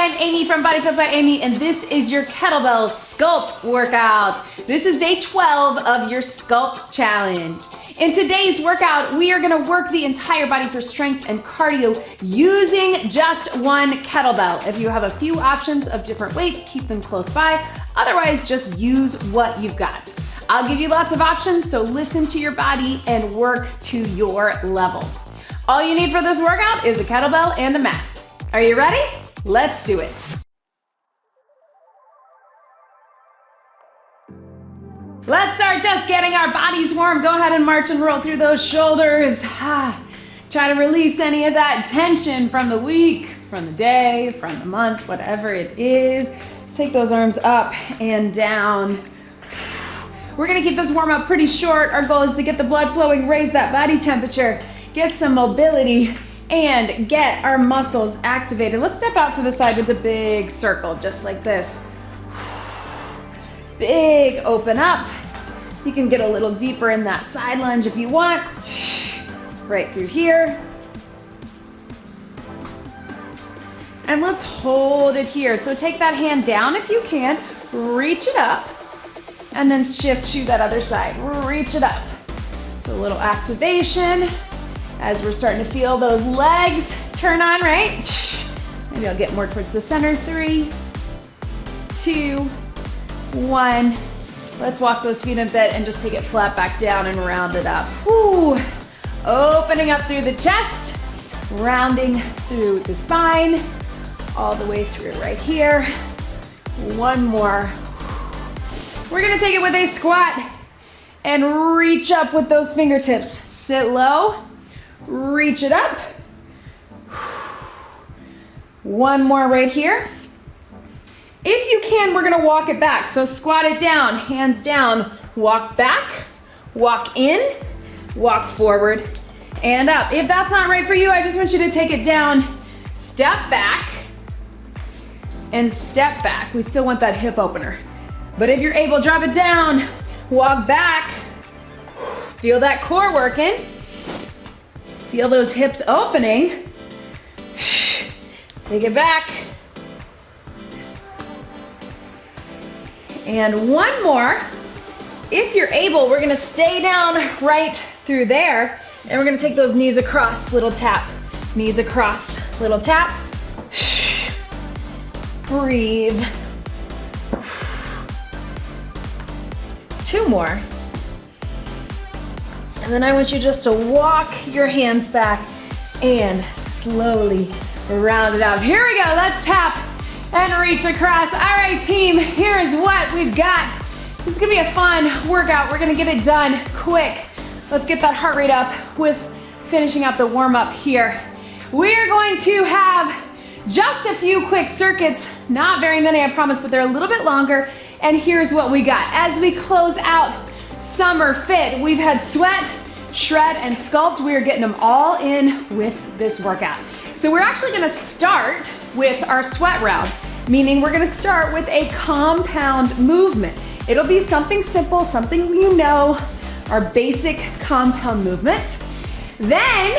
I'm Amy from BodyFit by Amy, and this is your Kettlebell Sculpt workout. This is day 12 of your Sculpt challenge. In today's workout, we are gonna work the entire body for strength and cardio using just one kettlebell. If you have a few options of different weights, keep them close by. Otherwise, just use what you've got. I'll give you lots of options, so listen to your body and work to your level. All you need for this workout is a kettlebell and a mat. Are you ready? Let's do it. Let's start just getting our bodies warm. Go ahead and march and roll through those shoulders. Try to release any of that tension from the week, from the day, from the month, whatever it is. Take those arms up and down. We're gonna keep this warm up pretty short. Our goal is to get the blood flowing, raise that body temperature, get some mobility, and get our muscles activated. Let's step out to the side with a big circle, just like this. Big open up. You can get a little deeper in that side lunge if you want. Right through here. And let's hold it here. So take that hand down if you can, reach it up, and then shift to that other side. Reach it up. So a little activation as we're starting to feel those legs turn on, right? Maybe I'll get more towards the center. 3, 2, 1. Let's walk those feet a bit and just take it flat back down and round it up. Whew. Opening up through the chest, rounding through the spine, all the way through right here. One more. We're gonna take it with a squat and reach up with those fingertips. Sit low, reach it up. One more right here. If you can, we're gonna walk it back. So squat it down, hands down, walk back, walk in, walk forward, and up. If that's not right for you, I just want you to take it down, step back, and step back. We still want that hip opener. But if you're able, drop it down, walk back, feel that core working, feel those hips opening, take it back. And one more. If you're able, we're gonna stay down right through there, and we're gonna take those knees across, little tap. Knees across, little tap. Breathe. 2 more. And then I want you just to walk your hands back and slowly round it out. Here we go, let's tap and reach across. All right, team, here's what we've got. This is gonna be a fun workout. We're gonna get it done quick. Let's get that heart rate up with finishing up the warm up here. We're going to have just a few quick circuits, not very many, I promise, but they're a little bit longer. And here's what we got. As we close out SummerFit, we've had sweat, shred, and sculpt. We are getting them all in with this workout. So we're actually gonna start with our sweat round, meaning we're gonna start with a compound movement. It'll be something simple, something you know, our basic compound movements. Then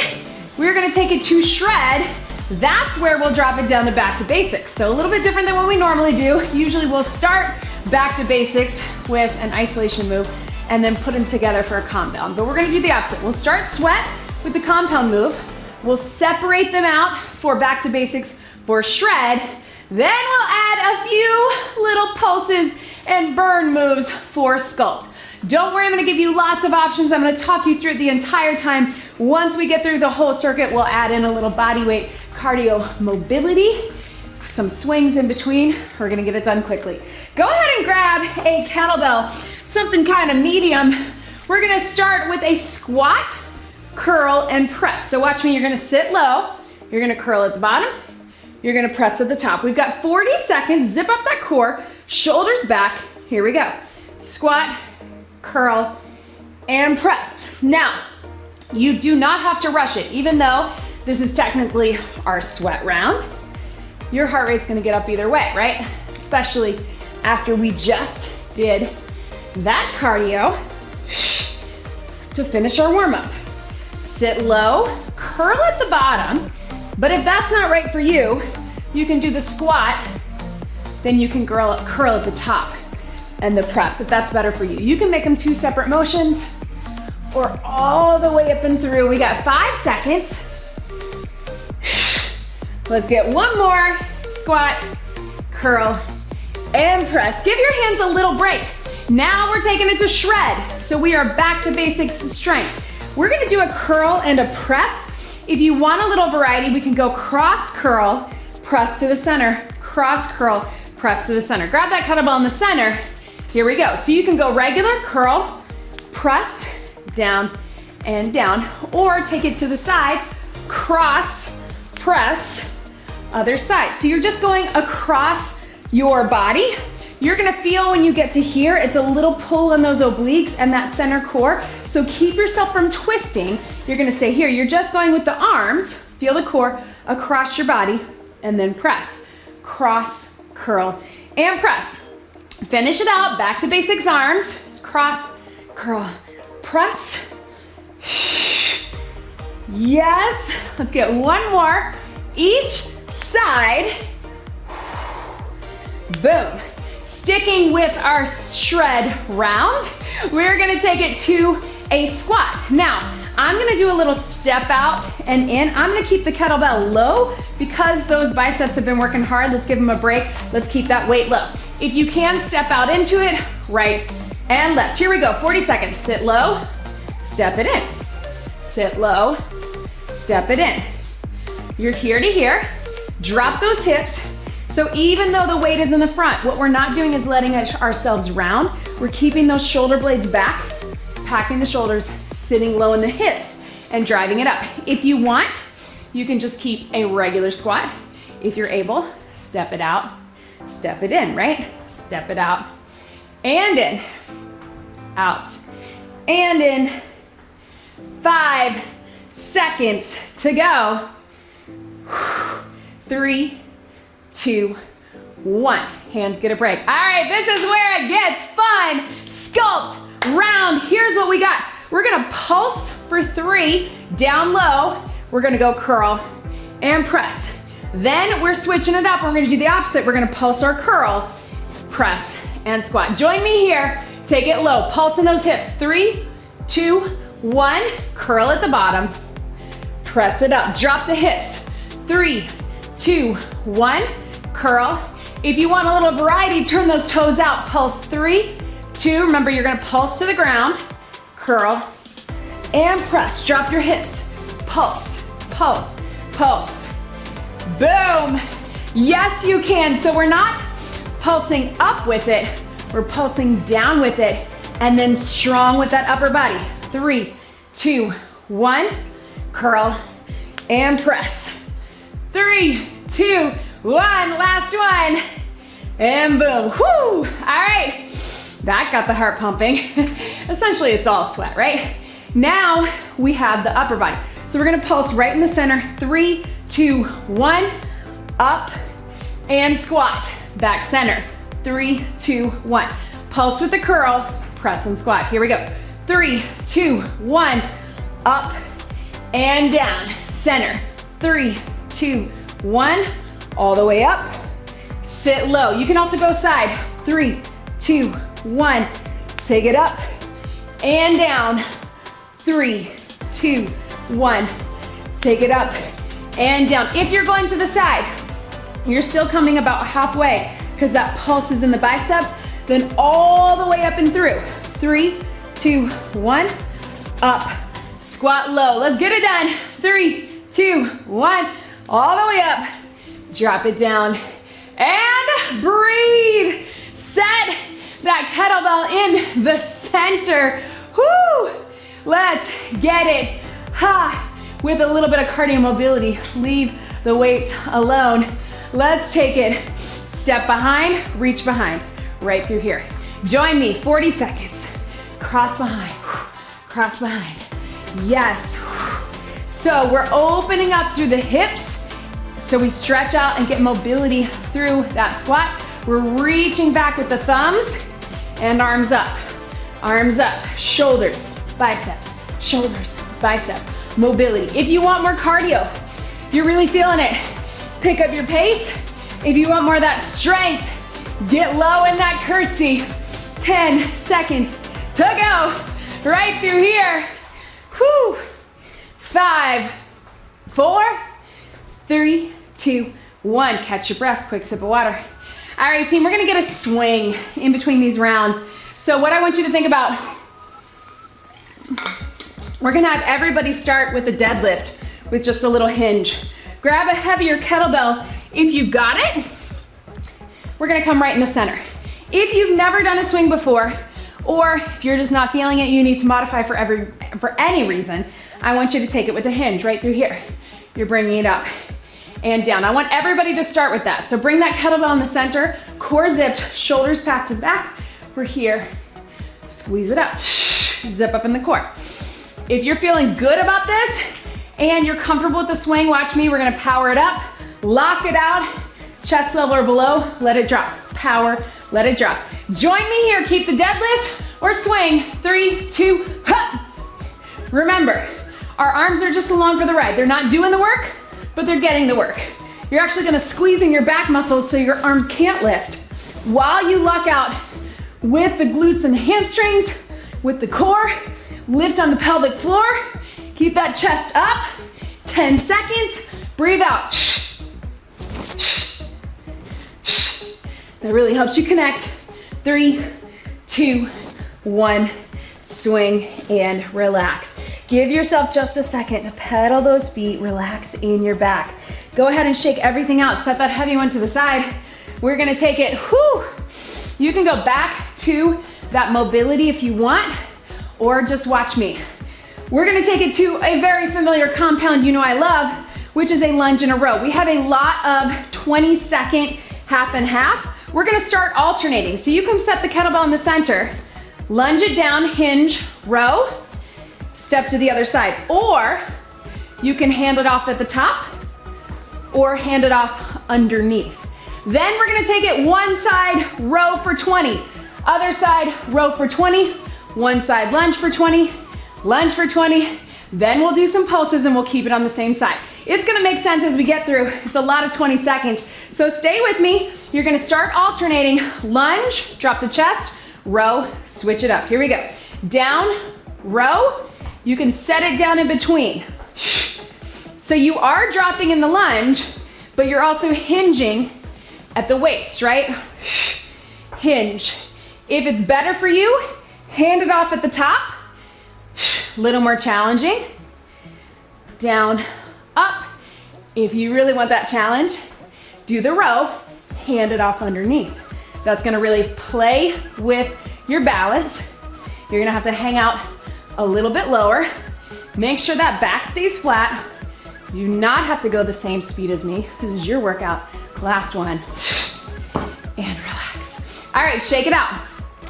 we're gonna take it to shred. That's where we'll drop it down to back to basics. So a little bit different than what we normally do. Usually we'll start back to basics with an isolation move and then put them together for a compound. But we're gonna do the opposite. We'll start sweat with the compound move. We'll separate them out for back to basics for shred. Then we'll add a few little pulses and burn moves for sculpt. Don't worry, I'm gonna give you lots of options. I'm gonna talk you through it the entire time. Once we get through the whole circuit, we'll add in a little body weight cardio mobility, some swings in between. We're gonna get it done quickly. Go ahead and grab a kettlebell, something kind of medium. We're gonna start with a squat, curl, and press. So watch me, you're gonna sit low, you're gonna curl at the bottom, you're gonna press at the top. We've got 40 seconds, zip up that core, shoulders back, here we go. Squat, curl, and press. Now, you do not have to rush it, even though this is technically our sweat round. Your heart rate's gonna get up either way, right? Especially after we just did that cardio to finish our warm-up. Sit low, curl at the bottom, but if that's not right for you, You can do the squat, then you can curl at the top and the press if that's better for you. You can make them 2 separate motions or all the way up and through. We got 5 seconds. Let's get one more. Squat, curl, and press. Give your hands a little break. Now we're taking it to shred. So we are back to basics strength. We're gonna do a curl and a press. If you want a little variety, we can go cross curl, press to the center, cross curl, press to the center. Grab that kettlebell in the center. Here we go. So you can go regular curl, press, down and down, or take it to the side, cross, press, other side. So you're just going across your body. You're gonna feel when you get to here, it's a little pull on those obliques and that center core. So keep yourself from twisting. You're gonna stay here. You're just going with the arms, feel the core across your body, and then press. Cross, curl, and press. Finish it out, back to basics arms. Cross, curl, press. Yes, let's get one more. Each side. Boom. Sticking with our shred round, we're gonna take it to a squat. Now, I'm gonna do a little step out and in. I'm gonna keep the kettlebell low because those biceps have been working hard. Let's give them a break. Let's keep that weight low. If you can, step out into it, right and left. Here we go, 40 seconds. Sit low, step it in. Sit low, step it in. You're here to here. Drop those hips. So even though the weight is in the front, what we're not doing is letting ourselves round. We're keeping those shoulder blades back, packing the shoulders, sitting low in the hips, and driving it up. If you want, you can just keep a regular squat. If you're able, step it out, step it in, right? Step it out, and in, out, and in. 5 seconds to go. 3, 2, 1. Hands get a break. All right, this is where it gets fun. Sculpt round. Here's what we got. We're gonna pulse for 3, down low. We're gonna go curl and press. Then we're switching it up. We're gonna do the opposite. We're gonna pulse our curl, press, and squat. Join me here. Take it low. Pulse in those hips. 3, 2, 1. Curl at the bottom. Press it up. Drop the hips. 3, 2, 1. Curl. If you want a little variety, turn those toes out. Pulse 3, 2. Remember, you're gonna pulse to the ground. Curl and press. Drop your hips. Pulse, pulse, pulse. Boom. Yes, you can. So we're not pulsing up with it. We're pulsing down with it and then strong with that upper body. 3, 2, 1. Curl and press. 3, 2, 1. Last one. And boom. Whoo. All right. That got the heart pumping. Essentially, it's all sweat, right? Now we have the upper body. So we're gonna pulse right in the center. 3, 2, 1. Up and squat. Back center. 3, 2, 1. Pulse with the curl. Press and squat. Here we go. 3, 2, 1. Up and down. Center. 3, 2, 1. All the way up. Sit low. You can also go side. 3, 2, 1. Take it up and down. 3, 2, 1. Take it up and down. If you're going to the side, you're still coming about halfway because that pulse is in the biceps, then all the way up and through. 3, 2, 1. Up. Squat low. Let's get it done. 3, 2, 1. All the way up. Drop it down and breathe. Set that kettlebell in the center. Whoo! Let's get it. Ha! With a little bit of cardio mobility. Leave the weights alone. Let's take it. Step behind, reach behind. Right through here. Join me, 40 seconds. Cross behind, cross behind. Yes. So we're opening up through the hips. So we stretch out and get mobility through that squat. We're reaching back with the thumbs and arms up, shoulders, biceps, shoulders, biceps, mobility. If you want more cardio, if you're really feeling it, pick up your pace If you want more of that strength, get low in that curtsy. 10 seconds to go. Right through here. Whew. 5, 4, 3, 2, 1. Catch your breath, quick sip of water. All right, team, we're gonna get a swing in between these rounds. So what I want you to think about, we're gonna have everybody start with a deadlift with just a little hinge. Grab a heavier kettlebell if you've got it. We're gonna come right in the center. If you've never done a swing before, or if you're just not feeling it, you need to modify for any reason, I want you to take it with a hinge right through here. You're bringing it up and down. I want everybody to start with that. So bring that kettlebell in the center, core zipped, shoulders packed and back. We're here, squeeze it up, zip up in the core. If you're feeling good about this and you're comfortable with the swing, watch me, we're gonna power it up, lock it out, chest level or below, let it drop, power, let it drop. Join me here, keep the deadlift or swing, 3, 2, huh. Remember, our arms are just along for the ride. They're not doing the work, but they're getting the work. You're actually gonna squeeze in your back muscles so your arms can't lift. While you lock out with the glutes and the hamstrings, with the core, lift on the pelvic floor, keep that chest up, 10 seconds, breathe out. That really helps you connect. 3, 2, 1, swing and relax. Give yourself just a second to pedal those feet, relax in your back. Go ahead and shake everything out. Set that heavy one to the side. We're gonna take it, whew. You can go back to that mobility if you want, or just watch me. We're gonna take it to a very familiar compound you know I love, which is a lunge in a row. We have a lot of 20-second half and half. We're gonna start alternating. So you can set the kettlebell in the center, lunge it down, hinge, row, step to the other side. Or you can hand it off at the top or hand it off underneath. Then we're gonna take it one side, row for 20. Other side, row for 20. One side, lunge for 20. Lunge for 20. Then we'll do some pulses and we'll keep it on the same side. It's gonna make sense as we get through. It's a lot of 20 seconds. So stay with me. You're gonna start alternating. Lunge, drop the chest, row, switch it up. Here we go. Down, row. You can set it down in between. So you are dropping in the lunge, but you're also hinging at the waist, right? Hinge. If it's better for you, hand it off at the top. Little more challenging. Down, up. If you really want that challenge, do the row, hand it off underneath. That's gonna really play with your balance. You're gonna have to hang out a little bit lower. Make sure that back stays flat. You do not have to go the same speed as me. This is your workout. Last one. And relax. All right, shake it out.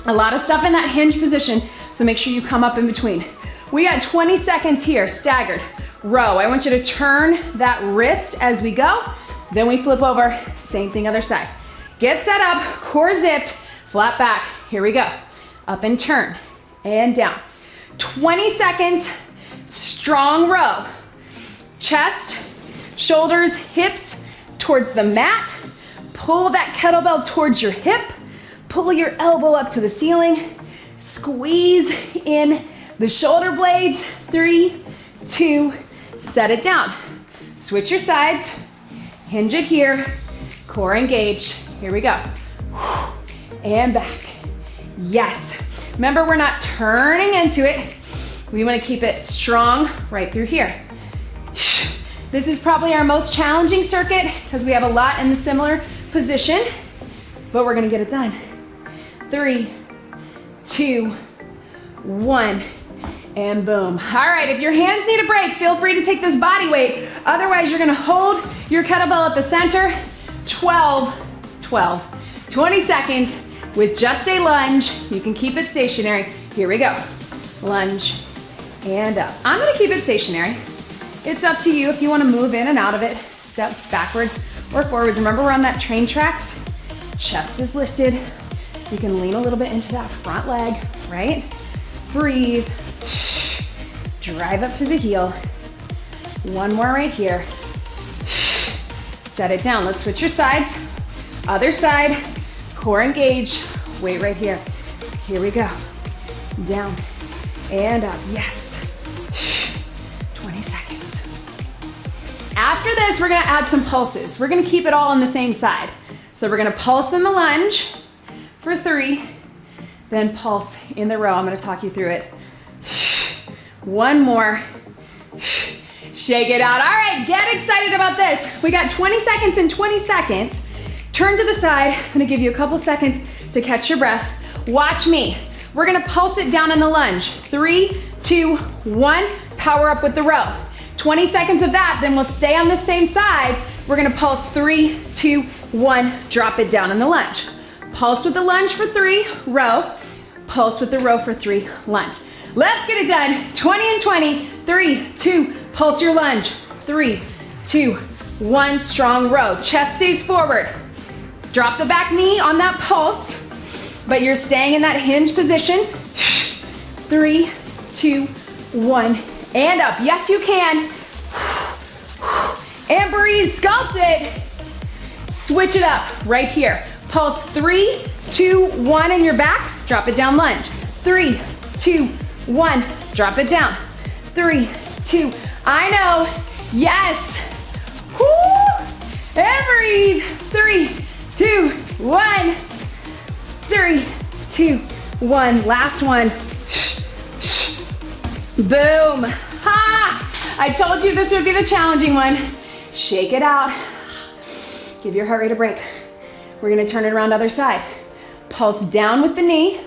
A lot of stuff in that hinge position, so make sure you come up in between. We got 20 seconds here, staggered. Row, I want you to turn that wrist as we go. Then we flip over, same thing other side. Get set up, core zipped, flat back. Here we go. Up and turn, and down. 20 seconds, strong row. Chest, shoulders, hips towards the mat. Pull that kettlebell towards your hip. Pull your elbow up to the ceiling. Squeeze in the shoulder blades. 3, 2, set it down. Switch your sides. Hinge it here. Core engaged. Here we go. And back. Yes. Remember, we're not turning into it. We want to keep it strong right through here. This is probably our most challenging circuit because we have a lot in the similar position, but we're gonna get it done. 3, 2, 1, and boom. All right, if your hands need a break, feel free to take this body weight. Otherwise, you're gonna hold your kettlebell at the center. 20 seconds with just a lunge. You can keep it stationary. Here we go. Lunge and up. I'm gonna keep it stationary. It's up to you if you wanna move in and out of it, step backwards or forwards. Remember, we're on that train tracks. Chest is lifted. You can lean a little bit into that front leg, right? Breathe. Drive up to the heel. One more right here. Set it down. Let's switch your sides. Other side, core engaged, weight right here. Here we go. Down and up, yes. 20 seconds. After this, we're gonna add some pulses. We're gonna keep it all on the same side. So we're gonna pulse in the lunge for 3, then pulse in the row. I'm gonna talk you through it. One more. Shake it out. All right, get excited about this. We got 20 seconds and 20 seconds. Turn to the side. I'm gonna give you a couple seconds to catch your breath. Watch me. We're gonna pulse it down in the lunge. 3, 2, 1, power up with the row. 20 seconds of that, then we'll stay on the same side. We're gonna pulse 3, 2, 1, drop it down in the lunge. Pulse with the lunge for 3, row. Pulse with the row for 3, lunge. Let's get it done. 20 and 20, 3, 2, pulse your lunge. 3, 2, 1, strong row. Chest stays forward. Drop the back knee on that pulse, but you're staying in that hinge position. 3, 2, 1, and up. Yes, you can. And breathe, sculpt it. Switch it up right here. Pulse 3, 2, 1 in your back. Drop it down, lunge. 3, 2, 1, drop it down. 3, 2, I know, yes. Woo! And breathe. 3, 2, 1. 3, 2, 1. Last one. Boom. Ha! I told you this would be the challenging one. Shake it out. Give your heart rate a break. We're gonna turn it around other side. Pulse down with the knee.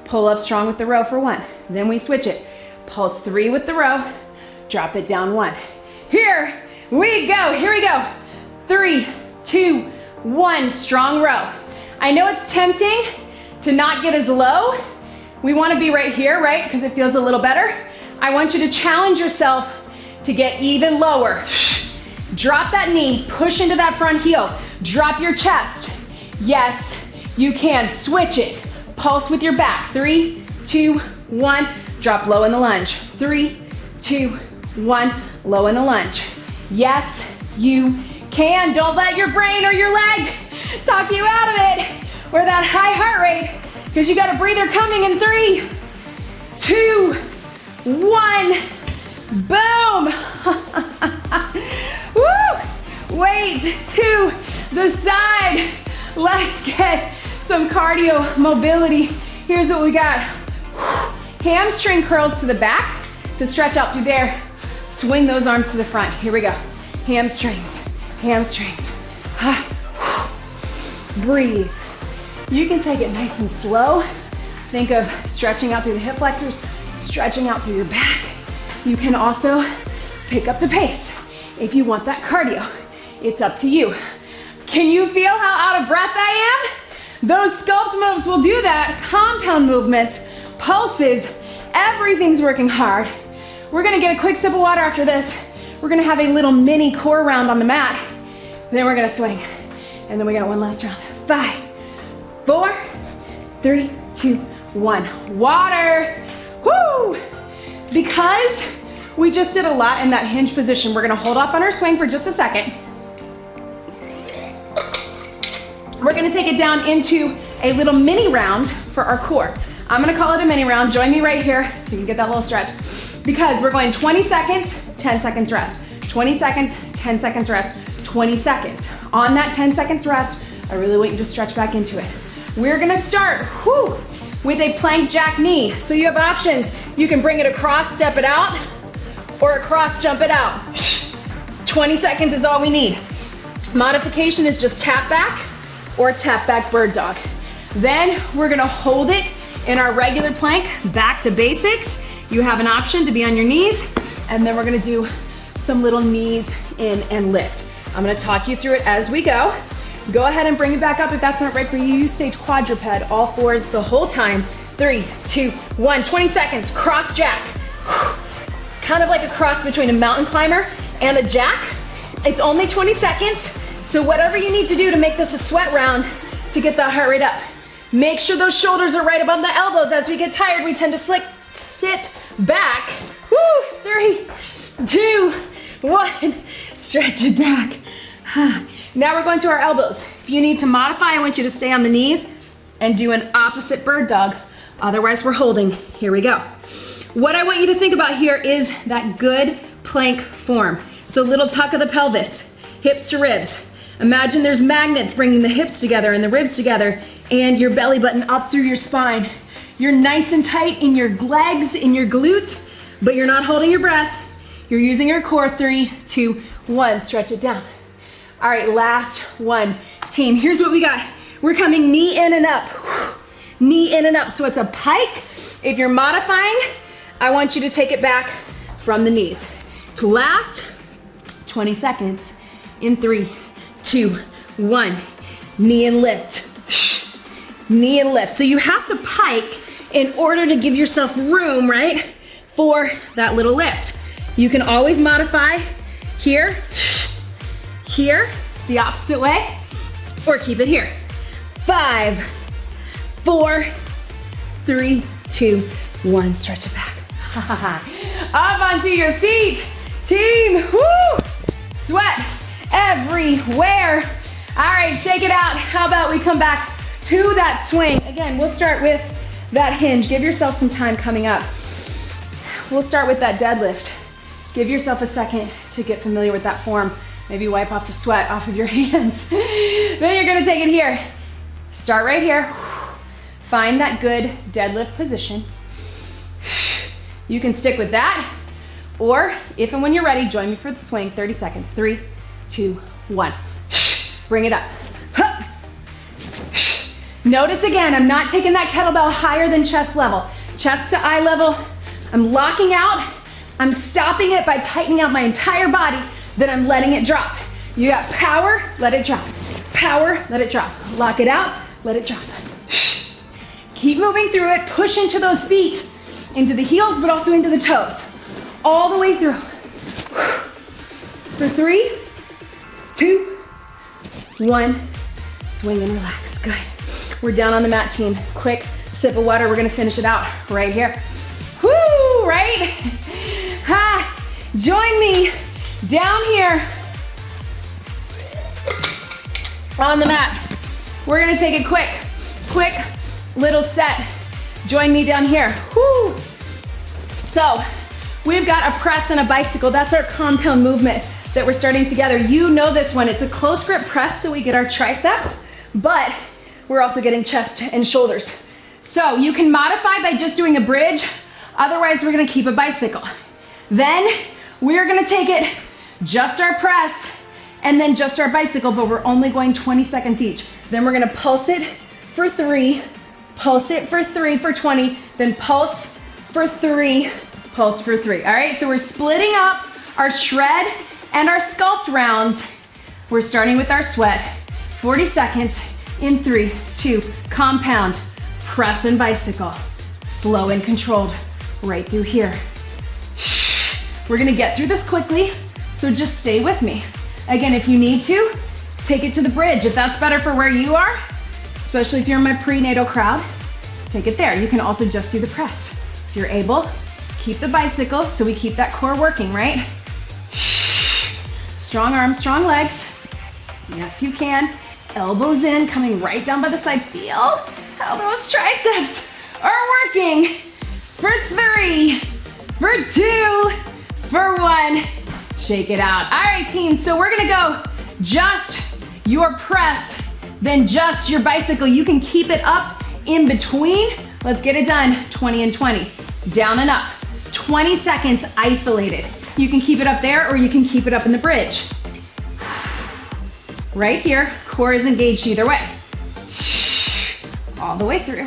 Pull up strong with the row for 1. Then we switch it. Pulse 3 with the row. Drop it down 1. Here we go. Here we go. 3, 2, 1. Strong row. I know it's tempting to not get as low. We want to be right here, right? Because it feels a little better. I want you to challenge yourself to get even lower. Drop that knee. Push into that front heel. Drop your chest. Yes, you can. Switch it. Pulse with your back. 3, 2, 1. Drop low in the lunge. 3, 2, 1. Low in the lunge. Yes, you can. Don't let your brain or your leg talk you out of it or that high heart rate, because you got a breather coming in 3, 2, 1. Boom. Woo. Weight to the side. Let's get some cardio mobility. Here's what we got. Hamstring curls to the back to stretch out through there. Swing those arms to the front. Here we go. Hamstrings, hamstrings. Breathe. You can take it nice and slow. Think of stretching out through the hip flexors, stretching out through your back. You can also pick up the pace if you want that cardio. It's up to you. Can you feel how out of breath I am? Those sculpt moves will do that. Compound movements, pulses, everything's working hard. We're gonna get a quick sip of water after this. We're gonna have a little mini core round on the mat. Then we're gonna swing. And then we got one last round. 5, 4, 3, 2, 1. Water. Woo! Because we just did a lot in that hinge position, we're gonna hold off on our swing for just a second. We're gonna take it down into a little mini round for our core. I'm gonna call it a mini round. Join me right here so you can get that little stretch. Because we're going 20 seconds, 10 seconds rest. 20 seconds, 10 seconds rest, 20 seconds. On that 10 seconds rest, I really want you to stretch back into it. We're gonna start with a plank jack knee. So you have options. You can bring it across, step it out, or across, jump it out. 20 seconds is all we need. Modification is just tap back or tap back bird dog. Then we're gonna hold it in our regular plank, back to basics. You have an option to be on your knees, and then we're gonna do some little knees in and lift. I'm gonna talk you through it as we go. Go ahead and bring it back up if that's not right for you. You stay quadruped, all fours the whole time. 3, 2, 1, 20 seconds, cross jack. Kind of like a cross between a mountain climber and a jack. It's only 20 seconds, so whatever you need to do to make this a sweat round to get that heart rate up. Make sure those shoulders are right above the elbows. As we get tired, we tend to sit back. Woo! 3, 2, 1. Stretch it back. Now we're going to our elbows. If you need to modify, I want you to stay on the knees and do an opposite bird dog. Otherwise, we're holding. Here we go. What I want you to think about here is that good plank form. So little tuck of the pelvis, hips to ribs. Imagine there's magnets bringing the hips together and the ribs together and your belly button up through your spine. You're nice and tight in your legs, in your glutes, but you're not holding your breath. You're using your core. 3, 2, 1, stretch it down. All right, last one. Team, here's what we got. We're coming knee in and up. Knee in and up, so it's a pike. If you're modifying, I want you to take it back from the knees. Last 20 seconds in 3, 2, 1. Knee and lift. Knee and lift. So you have to pike in order to give yourself room, right, for that little lift. You can always modify here, here, the opposite way, or keep it here. 5, 4, 3, 2, 1. Stretch it back. Up onto your feet. Team, woo! Sweat everywhere. All right, shake it out. How about we come back to that swing? Again, we'll start with that hinge. Give yourself some time coming up. We'll start with that deadlift. Give yourself a second to get familiar with that form. Maybe wipe off the sweat off of your hands. Then you're gonna take it here. Start right here. Find that good deadlift position. You can stick with that, or if and when you're ready, join me for the swing. 30 seconds. 3, 2, 1. Bring it up. Notice again, I'm not taking that kettlebell higher than chest level. Chest to eye level. I'm locking out. I'm stopping it by tightening out my entire body. Then I'm letting it drop. You got power, let it drop. Power, let it drop. Lock it out, let it drop. Keep moving through it. Push into those feet, into the heels, but also into the toes. All the way through. For 3, 2, 1. Swing and relax. Good. We're down on the mat, team. Quick sip of water. We're gonna finish it out right here. Woo, right? Ha! Join me down here on the mat. We're gonna take a quick little set. Join me down here. Woo! So, we've got a press and a bicycle. That's our compound movement that we're starting together. You know this one. It's a close grip press so we get our triceps, but we're also getting chest and shoulders. So you can modify by just doing a bridge. Otherwise, we're gonna keep a bicycle. Then we're gonna take it just our press and then just our bicycle, but we're only going 20 seconds each. Then we're gonna pulse it for 3, pulse it for 3 for 20, then pulse for 3, pulse for 3. All right, so we're splitting up our shred and our sculpt rounds. We're starting with our sweat. 40 seconds in 3, 2, compound, press and bicycle. Slow and controlled, right through here. We're gonna get through this quickly, so just stay with me. Again, if you need to, take it to the bridge. If that's better for where you are, especially if you're in my prenatal crowd, take it there. You can also just do the press. If you're able, keep the bicycle so we keep that core working, right? Strong arms, strong legs. Yes, you can. Elbows in, coming right down by the side. Feel how those triceps are working. For 3, for 2, for 1. Shake it out. All right, team, so we're gonna go just your press, then just your bicycle. You can keep it up in between. Let's get it done. 20 and 20. Down and up. 20 seconds isolated. You can keep it up there or you can keep it up in the bridge. Right here, core is engaged either way. All the way through.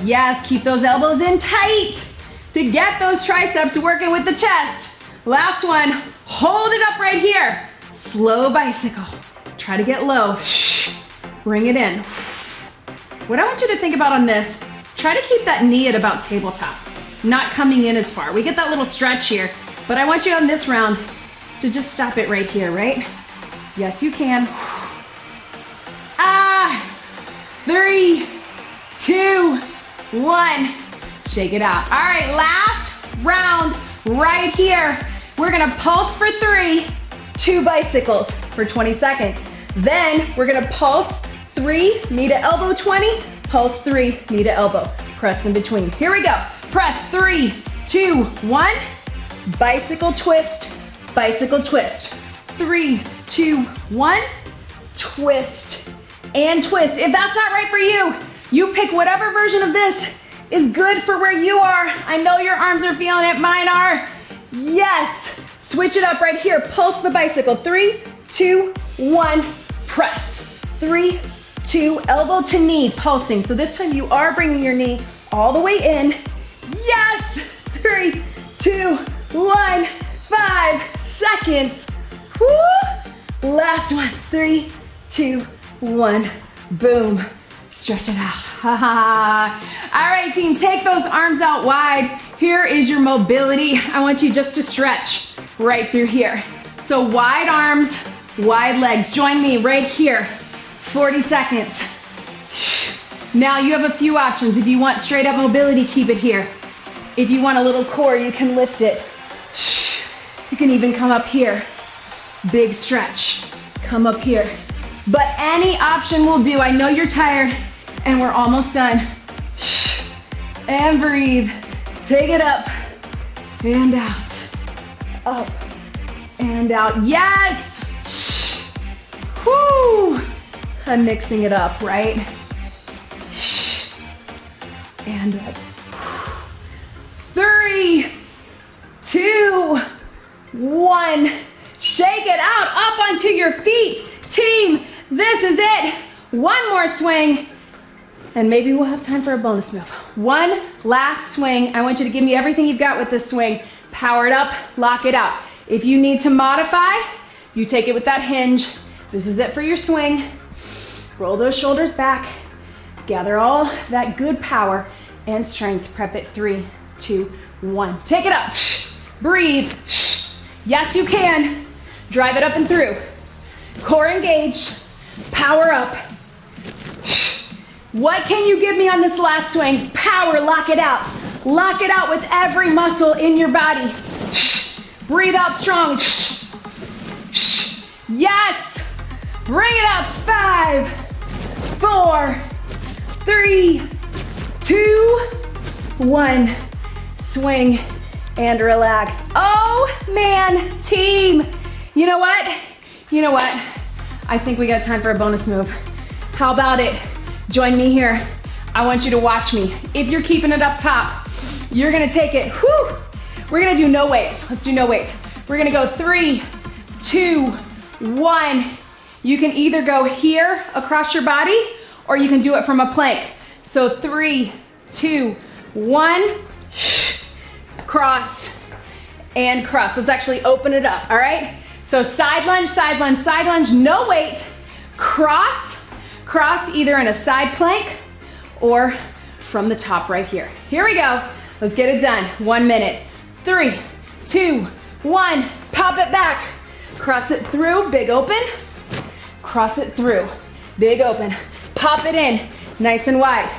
Yes, keep those elbows in tight to get those triceps working with the chest. Last one, hold it up right here. Slow bicycle. Try to get low. Bring it in. What I want you to think about on this, try to keep that knee at about tabletop, not coming in as far. We get that little stretch here, but I want you on this round to just stop it right here, right? Yes, you can. 3, 2, 1. Shake it out. All right, last round right here. We're gonna pulse for 3, 2 bicycles for 20 seconds. Then we're gonna pulse 3, knee to elbow 20, pulse 3, knee to elbow. Press in between. Here we go. Press 3, 2, 1. Bicycle twist, bicycle twist. 3, 2, 1. Twist and twist. If that's not right for you, you pick whatever version of this is good for where you are. I know your arms are feeling it, mine are. Yes, switch it up right here. Pulse the bicycle. 3, 2, 1, press. 3, 2, elbow to knee, pulsing. So this time you are bringing your knee all the way in. Yes, 3, 2, 1, 5 seconds. Woo! Last one, 3, 2, 1, boom. Stretch it out. All right, team, take those arms out wide. Here is your mobility. I want you just to stretch right through here. So wide arms, wide legs. Join me right here. 40 seconds. Now you have a few options. If you want straight up mobility, keep it here. If you want a little core, you can lift it. You can even come up here. Big stretch. Come up here. But any option will do. I know you're tired and we're almost done. And breathe. Take it up and out. Up and out. Yes! Whoo! I'm mixing it up, right? And up. 3, 2, 1. Shake it out, up onto your feet. Team, this is it. One more swing, and maybe we'll have time for a bonus move. One last swing. I want you to give me everything you've got with this swing. Power it up, lock it out. If you need to modify, you take it with that hinge. This is it for your swing. Roll those shoulders back. Gather all that good power and strength. Prep it. 3, 2, 1. Take it up. Breathe. Yes, you can. Drive it up and through. Core engaged. Power up. What can you give me on this last swing? Power, lock it out. Lock it out with every muscle in your body. Breathe out strong. Yes. Bring it up. 5, 4, 3, 2, 1. Swing and relax. Oh man, team. You know what? I think we got time for a bonus move. How about it? Join me here. I want you to watch me. If you're keeping it up top, you're gonna take it. Whew. We're gonna do no weights. Let's do no weights. We're gonna go 3, 2, 1. You can either go here across your body or you can do it from a plank. So 3, 2, 1. Cross and cross. Let's actually open it up, all right? So side lunge, side lunge, side lunge, no weight. Cross, cross either in a side plank or from the top right here. Here we go. Let's get it done. 1 minute. 3, 2, 1. Pop it back. Cross it through, big open. Cross it through, big open. Pop it in, nice and wide.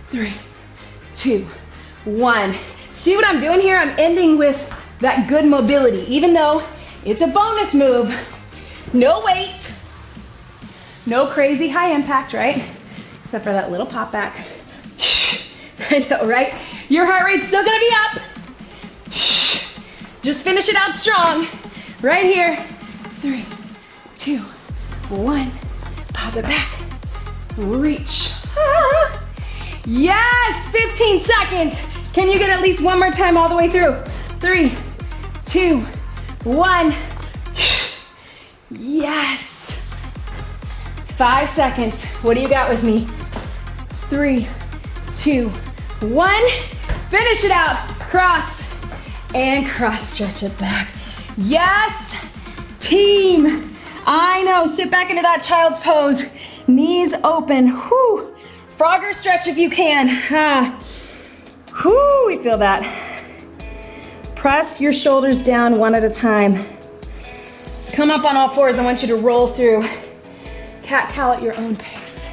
3, 2, 1. See what I'm doing here? I'm ending with that good mobility, even though it's a bonus move. No weight, no crazy high impact, right? Except for that little pop back. I know, right? Your heart rate's still gonna be up. Just finish it out strong. Right here. 3, 2, 1. Pop it back. Reach. Ah. Yes, 15 seconds. Can you get at least one more time all the way through? 3, 2, 1. Yes. 5 seconds. What do you got with me? 3, 2, 1. Finish it out. Cross and cross. Stretch it back. Yes, team. I know. Sit back into that child's pose. Knees open. Whew. Frogger stretch if you can. Whew, we feel that. Press your shoulders down one at a time. Come up on all fours. I want you to roll through. Cat-cow at your own pace.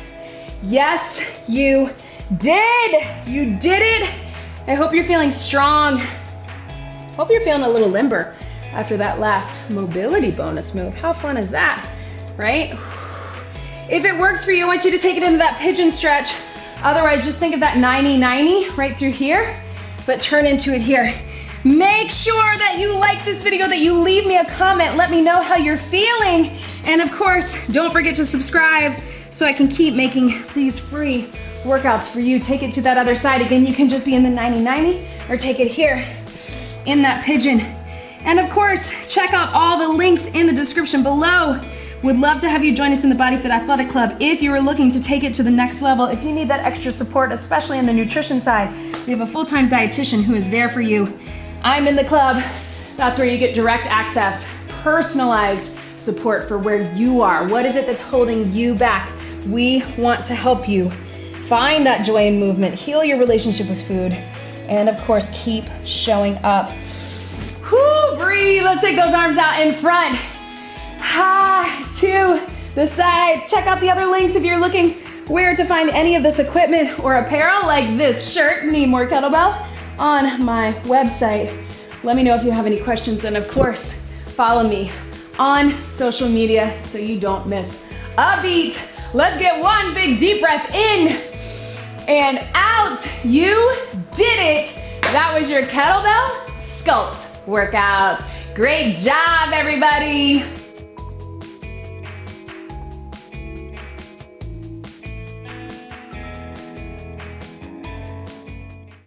Yes, you did. You did it. I hope you're feeling strong. Hope you're feeling a little limber. after that last mobility bonus move. How fun is that, right? If it works for you, I want you to take it into that pigeon stretch. Otherwise, just think of that 90-90 right through here, but turn into it here. Make sure that you like this video, that you leave me a comment. Let me know how you're feeling. And of course, don't forget to subscribe so I can keep making these free workouts for you. Take it to that other side. Again, you can just be in the 90-90 or take it here in that pigeon. And of course, check out all the links in the description below. Would love to have you join us in the BodyFit Athletic Club if you are looking to take it to the next level. If you need that extra support, especially on the nutrition side, we have a full-time dietitian who is there for you. I'm in the club. That's where you get direct access, personalized support for where you are. What is it that's holding you back? We want to help you find that joy in movement, heal your relationship with food, and of course, keep showing up. Whoo, breathe. Let's take those arms out in front. To the side. Check out the other links if you're looking where to find any of this equipment or apparel like this shirt, Need More Kettlebell, on my website. Let me know if you have any questions, and of course, follow me on social media so you don't miss a beat. Let's get one big deep breath in and out. You did it. That was your Kettlebell Sculpt workout. Great job, everybody.